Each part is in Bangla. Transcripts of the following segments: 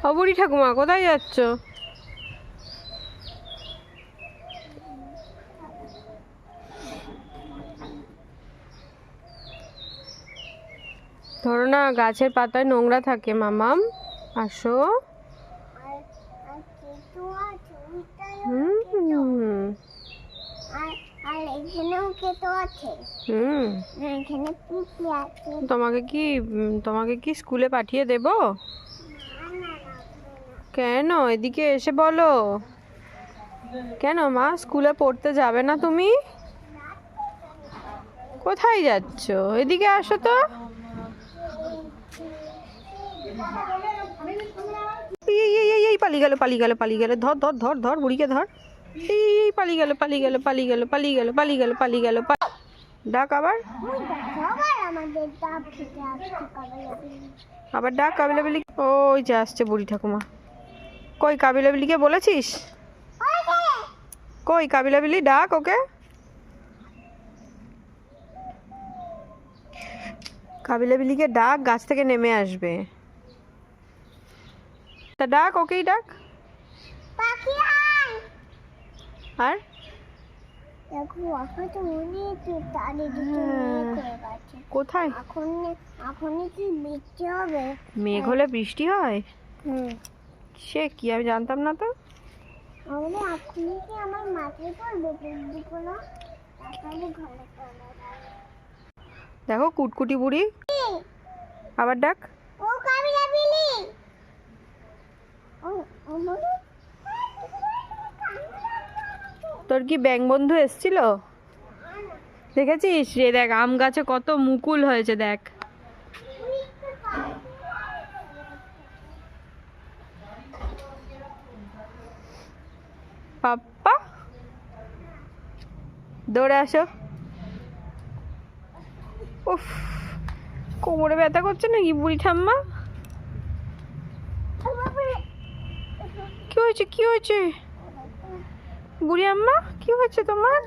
ও বুড়ি ঠাকুমা, কোথায় যাচ্ছ? ধরো না, গাছের পাতায় নোংরা থাকে মামাম। আসো। তোমাকে কি স্কুলে পাঠিয়ে দেব? কেন? এদিকে এসে বলো। কেন মা, স্কুলে পড়তে যাবে না তুমি? কোথায় যাচ্ছ? এদিকে আসো তো। এই পালিয়ে গেল, পালিয়ে গেল, পালিয়ে গেল। ধর ধর ধর ধর, বুড়িকে ধর। এই পালিয়ে গেল, পালিয়ে গেল, পালিয়ে গেল, পালিয়ে গেল, পালিয়ে গেল, পালিয়ে গেল। ডাক আবার, আবার ডাক কাবিলাবিলি। ওই যে আসছে বুড়ি ঠাকুমা। কই কাবিলাবিলিকে বলেছিস? কই কাবিলাবিলি, ডাক ওকে। কাবিলাবিলিকে ডাক, গাছ থেকে নেমে আসবে। তা ডাক, ওকেই ডাক। আর কোথায়? এখন কি বৃষ্টি হবে? মেঘ হলে বৃষ্টি হয়? সে কি, আমি জানতাম না তো। আমার মাথায় পড়বে। দেখো কুটকুটি বুড়ি। আবার ডাক। ও কাবিলাবিলি, তোর কি ব্যাঙ বন্ধু এসছিল? দেখেছিস রে? দেখ আম গাছে কত মুকুল হয়েছে, দেখ। পাপ্পা, দৌড়ে আসো। উফ, কোমরে ব্যথা করছে নাকি বুড়ি ঠাম্মা? কি হয়েছে, কি হয়েছে বুড়ি আম্মা? কি হয়েছে তোমার?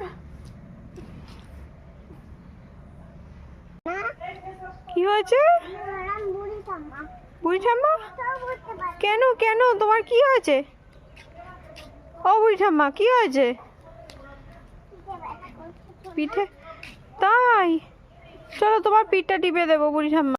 কি হয়েছে বুড়ি ঠাম্মা? কেন কেন, তোমার কি হয়েছে? ও বুড়ি ঠাম্মা, কি হয়েছে? পিঠে? তাই চলো, তোমার পিঠটা টিপে দেবো বুড়ি ঠাম্মা।